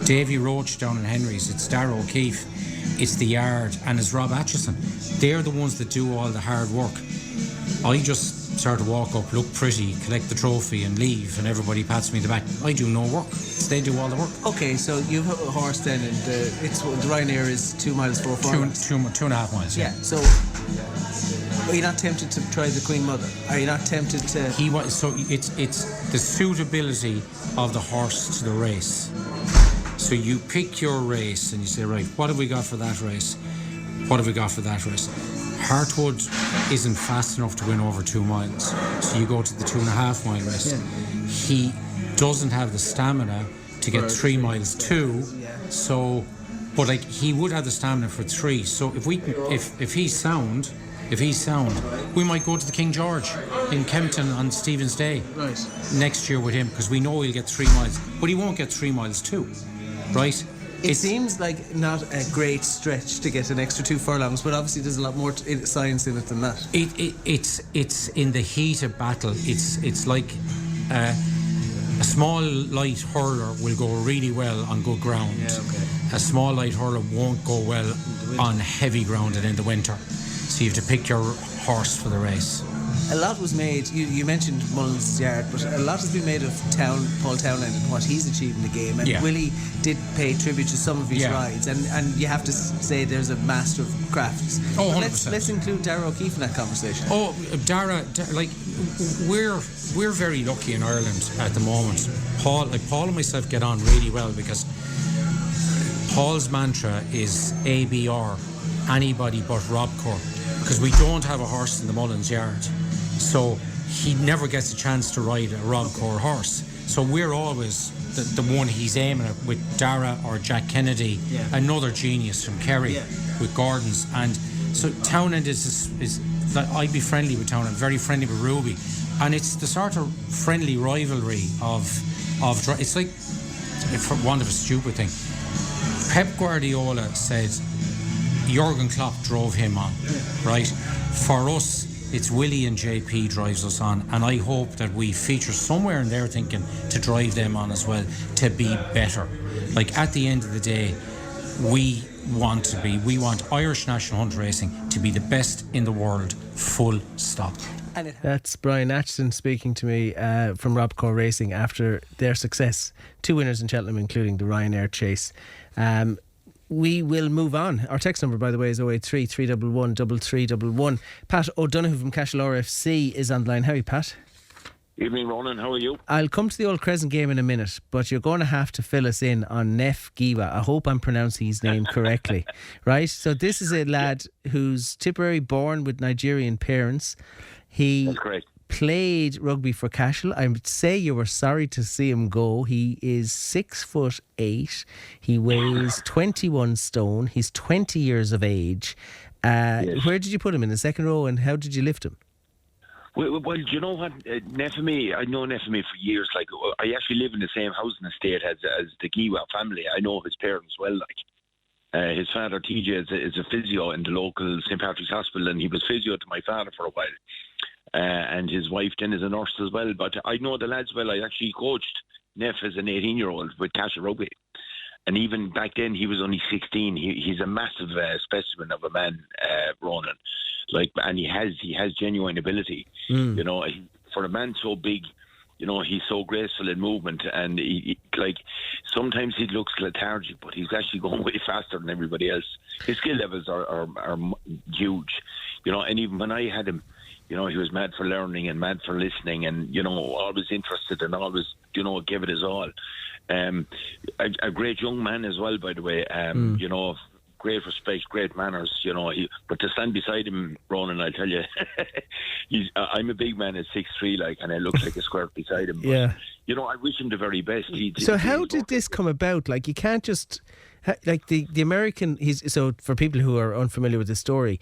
Davy Roach down in Henry's, it's Darragh O'Keefe, it's the yard, and it's Rob Atchison. They're the ones that do all the hard work. I just sort of walk up, look pretty, collect the trophy and leave, and everybody pats me in the back. I do no work. They do all the work. Okay, so you have a horse then, and the Ryanair is 2 miles 4 furlongs. 2.5 miles. Yeah. So are you not tempted to try the Queen Mother? Are you not tempted to? So it's the suitability of the horse to the race. So you pick your race and you say, right, what have we got for that race? What have we got for that race? Hartwood isn't fast enough to win over 2 miles, so you go to the 2.5 mile race. Yeah. He doesn't have the stamina to get 3 miles too. So, but like, he would have the stamina for 3. So if he's sound, we might go to the King George in Kempton on Stephen's Day next year with him, because we know he'll get 3 miles, but he won't get 3 miles too, right? It seems like not a great stretch to get an extra 2 furlongs, but obviously there's a lot more science in it than that. It's in the heat of battle. It's like a small light hurler will go really well on good ground. Yeah, okay. A small light hurler won't go well on heavy ground and in the winter. So you have to pick your horse for the race. A lot was made, you mentioned Mullins' yard, but a lot has been made of Paul Townend and what he's achieved in the game, and Willie did pay tribute to some of his rides, and you have to say there's a master of crafts. Oh, 100%. Let's include Darragh O'Keefe in that conversation. Oh, Darragh, like, we're very lucky in Ireland at the moment. Paul and myself get on really well, because Paul's mantra is ABR, anybody but Robcor, because we don't have a horse in the Mullins yard. So he never gets a chance to ride a Robcor horse. So we're always the one he's aiming at with Dara or Jack Kennedy, another genius from Kerry with Gordon's. And so Townend is like, I'd be friendly with Townend, very friendly with Ruby. And it's the sort of friendly rivalry of it's like, for want of a stupid thing, Pep Guardiola said Jurgen Klopp drove him on, right? For us, it's Willie and JP drives us on, and I hope that we feature somewhere in their thinking to drive them on as well, to be better. Like, at the end of the day, we want Irish National Hunt Racing to be the best in the world, full stop. That's Brian Atchison speaking to me from Robcor Racing after their success. 2 winners in Cheltenham, including the Ryanair chase. We will move on. Our text number, by the way, is 083 311 3311. Pat O'Donoghue from Cashel FC is on the line. How are you, Pat? Evening, Ronan. How are you? I'll come to the Old Crescent game in a minute, but you're going to have to fill us in on Neff Giwa. I hope I'm pronouncing his name correctly. Right? So this is a lad who's Tipperary born with Nigerian parents. He played rugby for Cashel. I would say you were sorry to see him go. He is 6'8". He weighs 21 stone. He's 20 years of age. Where did you put him, in the second row, and how did you lift him? Well, do you know what, Neffamy, I know Neffamy for years. Like, I actually live in the same housing estate as the Giwa family. I know his parents well. Like, his father TJ is a physio in the local St Patrick's Hospital, and he was physio to my father for a while. And his wife then is a nurse as well. But I know the lads well. I actually coached Neff as an 18-year-old with Cashel Rugby. And even back then, he was only 16. He's a massive specimen of a man, Ronan. Like, and he has genuine ability. You know, for a man so big, you know, he's so graceful in movement, and he like, sometimes he looks lethargic, but he's actually going way faster than everybody else. His skill levels are huge, you know. And even when I had him, you know, he was mad for learning and mad for listening, and, you know, always interested and always, you know, gave it his all. A great young man as well, by the way. You know, great respect, great manners, you know. But to stand beside him, Ronan, I tell you, I'm a big man at 6'3", like, and I look like a squirt beside him. But, you know, I wish him the very best. So how did this come about? Like, you can't just, like, the American. So for people who are unfamiliar with the story,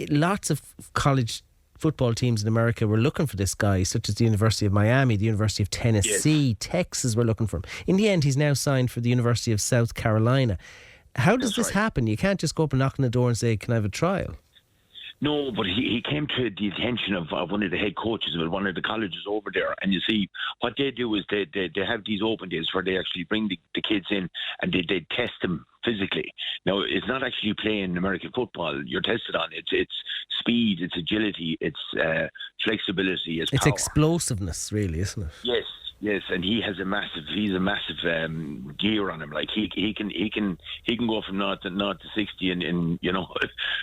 lots of college football teams in America were looking for this guy, such as the University of Miami, the University of Tennessee, Texas were looking for him. In the end, he's now signed for the University of South Carolina. How does this happen? You can't just go up and knock on the door and say, can I have a trial? No, but he came to the attention of one of the head coaches of one of the colleges over there. And you see, what they do is they have these open days where they actually bring the kids in and they test them physically. Now, it's not actually playing American football you're tested on. It's speed, it's agility, it's flexibility, it's power. Explosiveness, really, isn't it? Yes, and he's a massive gear on him. Like, he can go from 0 to 60 in you know,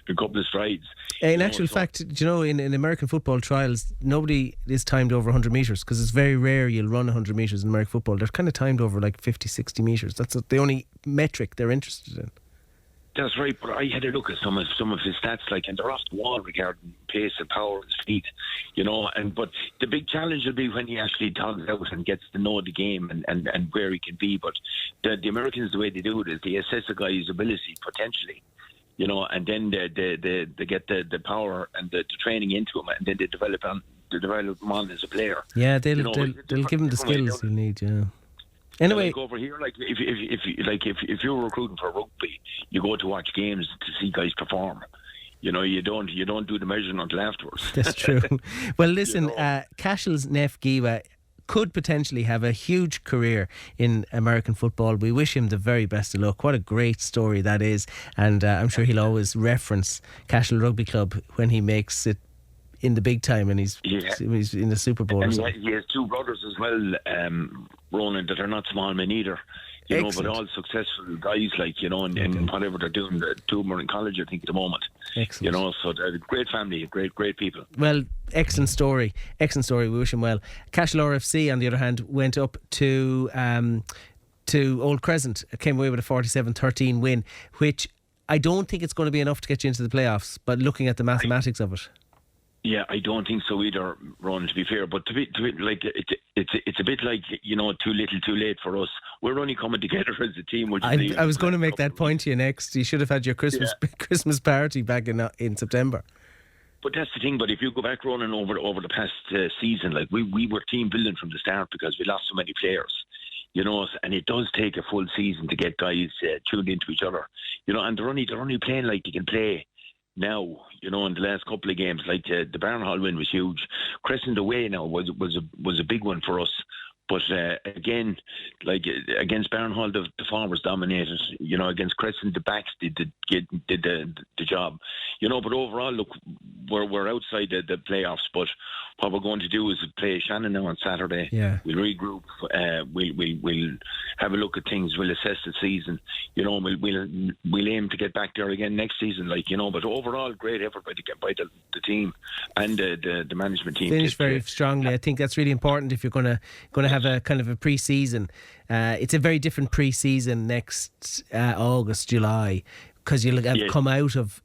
a couple of strides. In actual fact, you know, in American football trials, nobody is timed over 100 metres, because it's very rare you'll run 100 metres in American football. They're kind of timed over like 50, 60 metres. That's the only metric they're interested in. That's right, but I had a look at some of his stats, like, and they're off the wall regarding pace and power of his feet, you know. But the big challenge will be when he actually togs out and gets to know the game and where he can be. But the Americans, the way they do it is they assess a guy's ability potentially, you know, and then they get the power and the training into him, and then they develop him on as a player. Yeah, they'll give him the skills he'll need. Yeah. Anyway, like over here, like if you're recruiting for rugby, you go to watch games to see guys perform. You know, you don't do the measuring until afterwards. That's true. Well, listen, you know, Cashel's Neff Giwa could potentially have a huge career in American football. We wish him the very best of luck. What a great story that is, and I'm sure he'll always reference Cashel Rugby Club when he makes it in the big time, and he's in the Super Bowl. And he has two brothers as well, Ronan, that are not small men either. You know, but all successful guys, like, you know, and whatever they're doing. The two of them are in college, I think, at the moment. Excellent. You know, so they're a great family, great people. Well, excellent story. We wish him well. Cashel RFC, on the other hand, went up to to Old Crescent, came away with a 47-13 win, which I don't think it's going to be enough to get you into the playoffs, but looking at the mathematics of it. Yeah, I don't think so either, Ron, to be fair. But to be like, it's a bit like, too little, too late for us. We're only coming together as a team. I was going to make that point to you next. You should have had your Christmas party back in September. But that's the thing. But if you go back running over the past season, like we were team building from the start because we lost so many players. And it does take a full season to get guys tuned into each other. And they're only playing like they can play now, in the last couple of games. Like the Barnhall win was huge. Crescent away now was a big one for us. But again, like against Barnhall, the forwards dominated. Against Crescent, the backs did the job. But overall, look, we're outside the playoffs. But what we're going to do is play Shannon now on Saturday. Yeah. We'll regroup. We'll have a look at things. We'll assess the season. We'll aim to get back there again next season. But overall, great effort by the team and the management team. Finished very strongly. I think that's really important if you're going to have a kind of a pre-season. It's a very different pre-season next August, July, because you'll have come out of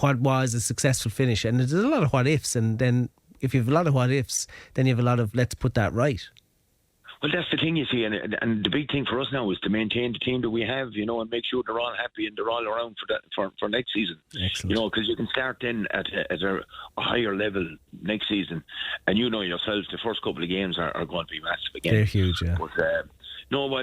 what was a successful finish, and there's a lot of what ifs, and then if you have a lot of what ifs, then you have a lot of let's put that right. Well, that's the thing, you see, and the big thing for us now is to maintain the team that we have, and make sure they're all happy and they're all around for next season. Excellent. Because you can start then at a higher level next season, and yourselves, the first couple of games are going to be massive again. They're huge, yeah. But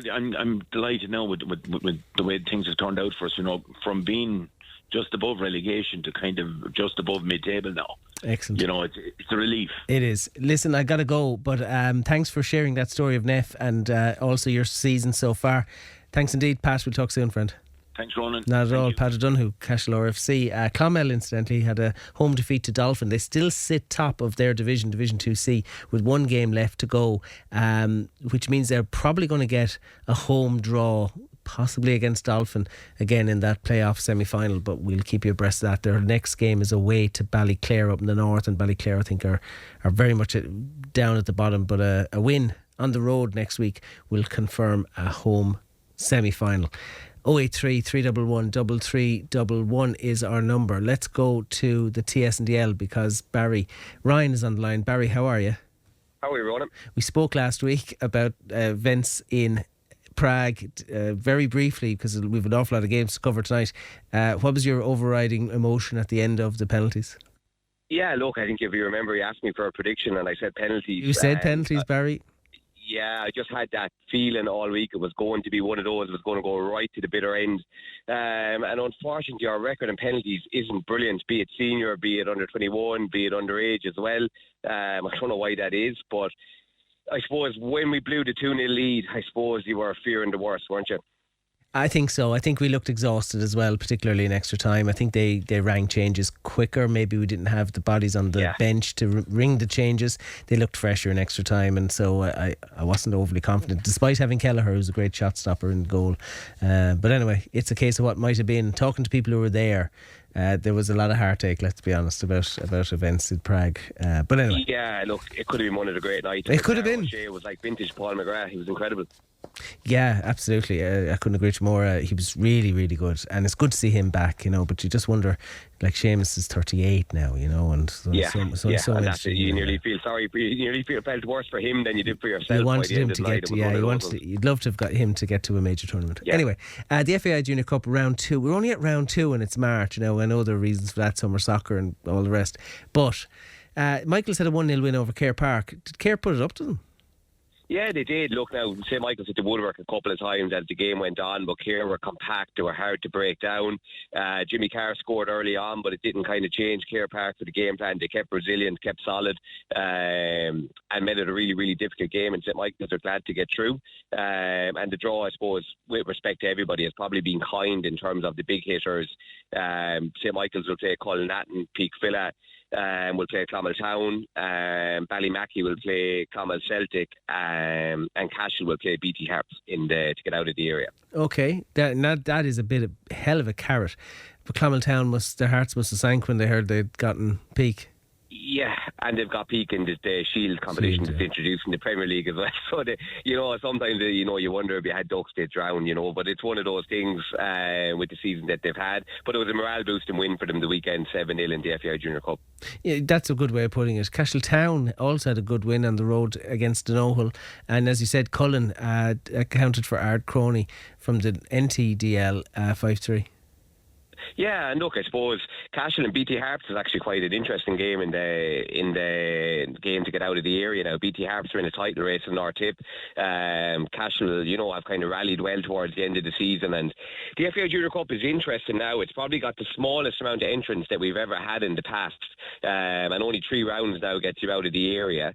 I'm delighted now with the way things have turned out for us. From being just above relegation to kind of just above mid-table now. Excellent. It's a relief. It is. Listen, I got to go, but thanks for sharing that story of Neff and also your season so far. Thanks indeed, Pat. We'll talk soon, friend. Thanks, Ronan. Not at all. Pat O'Donoghue, Cashel RFC. Clonmel, incidentally, had a home defeat to Dolphin. They still sit top of their division, Division 2C, with one game left to go, which means they're probably going to get a home draw, possibly against Dolphin again in that playoff semi-final, but we'll keep you abreast of that. Their next game is away to Ballyclare up in the north, and Ballyclare I think are very much down at the bottom, but a win on the road next week will confirm a home semi-final. 083 311 3311 is our number. Let's go to the TS&DL because Ryan is on the line. Barry, how are you? How are you, Ronan? We spoke last week about events in Prague very briefly because we have an awful lot of games to cover tonight. What was your overriding emotion at the end of the penalties? Yeah, look, I think if you remember, you asked me for a prediction and I said penalties. You said penalties, Barry? Yeah, I just had that feeling all week it was going to be one of those. It was going to go right to the bitter end. And unfortunately, our record in penalties isn't brilliant, be it senior, be it under 21, be it underage as well. I don't know why that is, but I suppose when we blew the 2-0 lead, I suppose you were fearing the worst, weren't you? I think so. I think we looked exhausted as well, particularly in extra time. I think they rang changes quicker. Maybe we didn't have the bodies on the bench to ring the changes. They looked fresher in extra time, and so I wasn't overly confident, despite having Kelleher, who's a great shot stopper in goal. But anyway, it's a case of what might have been. Talking to people who were there, there was a lot of heartache, let's be honest, about events in Prague. But anyway. Yeah, look, it could have been one of the great nights. It could have been. It was like vintage Paul McGrath. He was incredible. Yeah, absolutely. I couldn't agree more. He was really, really good, and it's good to see him back. But you just wonder, like Seamus is 38 now, and so you nearly feel sorry. You nearly felt worse for him than you did for yourself. You wanted him to get, you'd love to have got him to get to a major tournament. Yeah. Anyway, the FAI Junior Cup round 2. We're only at round 2, and it's March. I know there are reasons for that, summer soccer and all the rest. But Michael's had a 1-0 win over Cahir Park. Did Cahir put it up to them? Yeah, they did. Look, now, St. Michael's hit the woodwork a couple of times as the game went on, but Cahir were compact. They were hard to break down. Jimmy Carr scored early on, but it didn't kind of change Cahir Park for the game plan. They kept resilient, kept solid, and made it a really, really difficult game. And St. Michael's are glad to get through. And the draw, I suppose, with respect to everybody, has probably been kind in terms of the big hitters. St. Michael's will play Cullinatton, Peak Villa. We'll play Clonmel Town, Ballymackey will play Clonmel Celtic, and Cashel will play BT Harps to get out of the area. Okay, that is a hell of a carrot. But Clonmel Town their hearts must have sank when they heard they'd gotten Peak. Yeah, and they've got Peak in the Shield competition that's introduced in the Premier League as well. So, sometimes, you wonder if you had ducks, they'd drown, but it's one of those things with the season that they've had. But it was a morale-boosting win for them the weekend, 7-0 in the FAI Junior Cup. Yeah, that's a good way of putting it. Castletown also had a good win on the road against Donoghue. And as you said, Cullen accounted for Ard Croney from the NTDL 5-3. Yeah, and look, I suppose Cashel and BT Harps is actually quite an interesting game in the game to get out of the area now. BT Harps are in a title race in North Tip. Cashel, have kind of rallied well towards the end of the season, and the FAI Junior Cup is interesting now. It's probably got the smallest amount of entrants that we've ever had in the past, and only 3 rounds now gets you out of the area.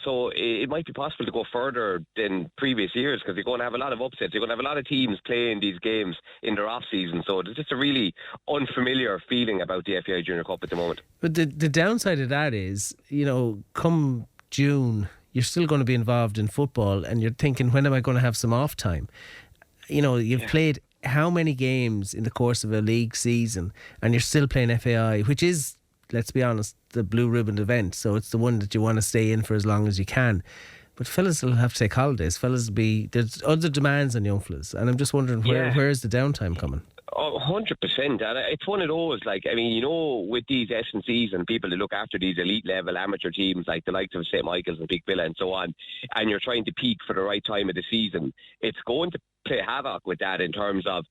So it might be possible to go further than previous years because you're going to have a lot of upsets. You're going to have a lot of teams playing these games in their off-season. So there's just a really unfamiliar feeling about the FAI Junior Cup at the moment. But the downside of that is, come June, you're still going to be involved in football and you're thinking, when am I going to have some off time? You've played how many games in the course of a league season and you're still playing FAI, which is, let's be honest, the blue ribbon event. So it's the one that you want to stay in for as long as you can. But fellas will have to take holidays. There's other demands on young fellas. And I'm just wondering, where is the downtime coming? 100%. And it's one of those, with these S&Cs and people that look after these elite level amateur teams like the likes of St. Michael's and Big Villa and so on, and you're trying to peak for the right time of the season, it's going to play havoc with that in terms of,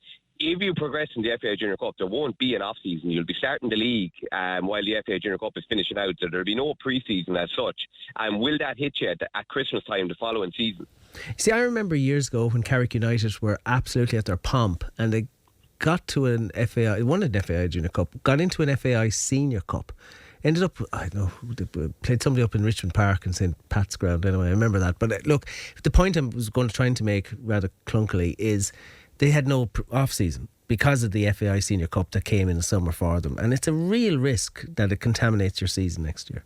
if you progress in the FAI Junior Cup, there won't be an off-season. You'll be starting the league while the FAI Junior Cup is finishing out, so there'll be no pre-season as such. And will that hit you at Christmas time the following season? See, I remember years ago when Carrick United were absolutely at their pomp and they got to won an FAI Junior Cup, got into an FAI Senior Cup, ended up, they played somebody up in Richmond Park in St. Pat's Ground anyway, I remember that. But look, the point I was trying to make rather clunkily is they had no off-season because of the FAI Senior Cup that came in the summer for them. And it's a real risk that it contaminates your season next year.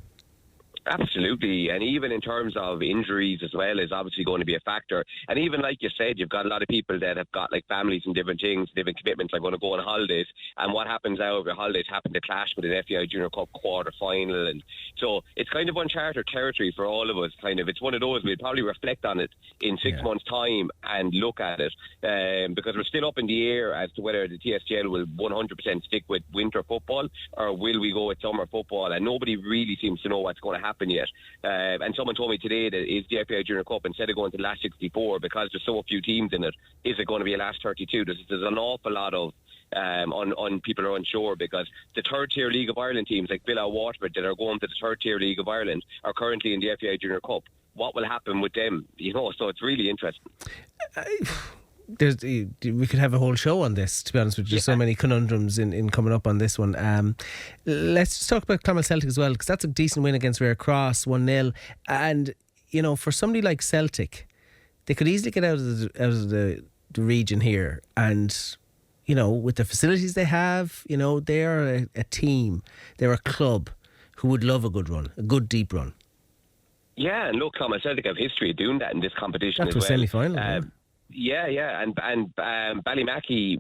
Absolutely, and even in terms of injuries as well is obviously going to be a factor. And even like you said, you've got a lot of people that have got families and different things, different commitments, like going to go on holidays. And what happens now over holidays happen to clash with an FAI Junior Cup quarter final, and so it's kind of uncharted territory for all of us. It's one of those we'll probably reflect on it in 6 months' time and look at it because we're still up in the air as to whether the TSGL will 100% stick with winter football or will we go with summer football, and nobody really seems to know what's going to happen yet. And someone told me today that is the FAI Junior Cup, instead of going to the last 64 because there's so few teams in it, is it going to be a last 32? There's an awful lot of on people are unsure because the third tier League of Ireland teams like Villa, Waterford that are going to the third tier League of Ireland are currently in the FAI Junior Cup. What will happen with them? So it's really interesting. We could have a whole show on this, to be honest with you. There's so many conundrums in coming up on this one. Let's just talk about Clonmel Celtic as well, because that's a decent win against Rare Cross, 1-0. And for somebody like Celtic, they could easily get out of the region here, and with the facilities they have, they are a team, they're a club who would love a good run, a good deep run. Yeah, and look, Clonmel Celtic have history of doing that in this competition that's as well. Semi-final. Yeah, and Ballymackie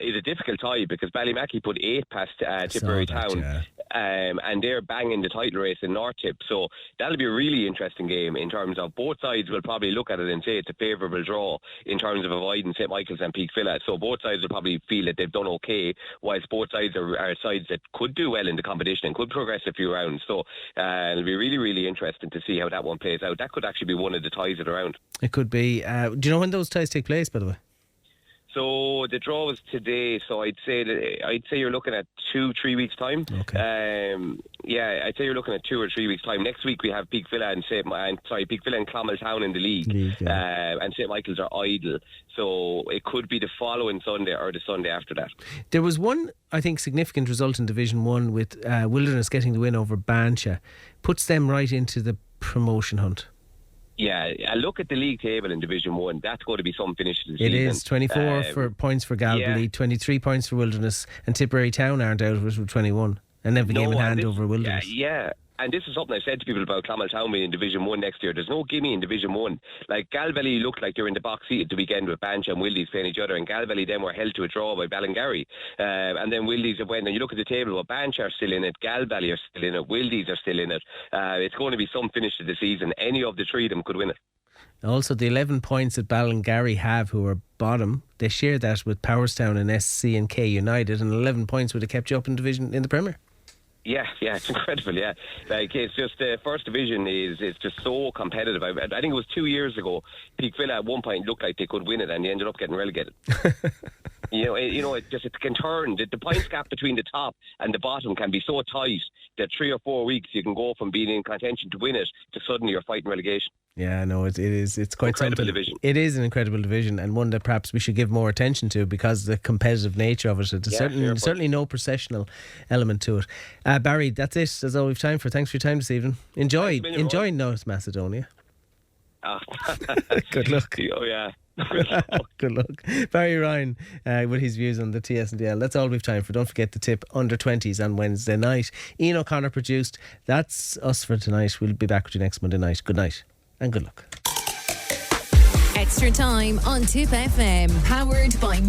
is a difficult tie because Ballymackie put 8 past Tipperary Town, and they're banging the title race in North Tip. So that'll be a really interesting game in terms of both sides will probably look at it and say it's a favourable draw in terms of avoiding St. Michael's and Peak Villa. So both sides will probably feel that they've done okay, whilst both sides are sides that could do well in the competition and could progress a few rounds. So it'll be really, really interesting to see how that one plays out. That could actually be one of the ties of the round. It could be. Do you know when those ties take place, by the way? So the draw was today, so I'd say you're looking at 2-3 weeks time. Okay. I'd say you're looking at 2 or 3 weeks time. Next week we have Peak Villa and Clonmel Town in the league, and St. Michael's are idle. So it could be the following Sunday or the Sunday after that. There was one, I think, significant result in Division 1 with Wilderness getting the win over Bancha. Puts them right into the promotion hunt. Yeah, I look at the league table in Division 1. That's going to be some finish to the season. It is 24 for points for Galway, 23 points for Wilderness, and Tipperary Town aren't out of it with 21. And they have a game in hand over Wilderness. Yeah. and this is something I've said to people about Clonmel Town being in Division 1 next year. There's no gimme in Division 1. Like, Galvalley looked like they were in the box seat at the weekend with Bancha and Wildy's playing each other, and Galvalley then were held to a draw by Ballingarry. And then Wildy's went, and you look at the table, well, Bancha are still in it, Galvalley are still in it, Wildy's are still in it. It's going to be some finish to the season. Any of the three of them could win it. Also, the 11 points that Ballingarry have, who are bottom, they share that with Powerstown and SC and K United, and 11 points would have kept you up in division in the Premier. Yeah, it's incredible. Yeah, like, it's just first division is just so competitive. I think it was 2 years ago, Peak Villa at one point looked like they could win it, and they ended up getting relegated. It can turn. The points gap between the top and the bottom can be so tight that 3 or 4 weeks you can go from being in contention to win it to suddenly you're fighting relegation. Yeah, no, it is. It's quite incredible something. Division. It is an incredible division, and one that perhaps we should give more attention to because of the competitive nature of it. There's certainly no processional element to it. Barry, that's it. That's all we've time for. Thanks for your time this evening. Enjoy North Macedonia. Good luck. Oh yeah. Good luck. Barry Ryan with his views on the TS&DL. That's all we've time for. Don't forget the tip under 20s on Wednesday night. Ian O'Connor produced. That's us for tonight. We'll be back with you next Monday night. Good night and good luck. Extra time on Tip FM, powered by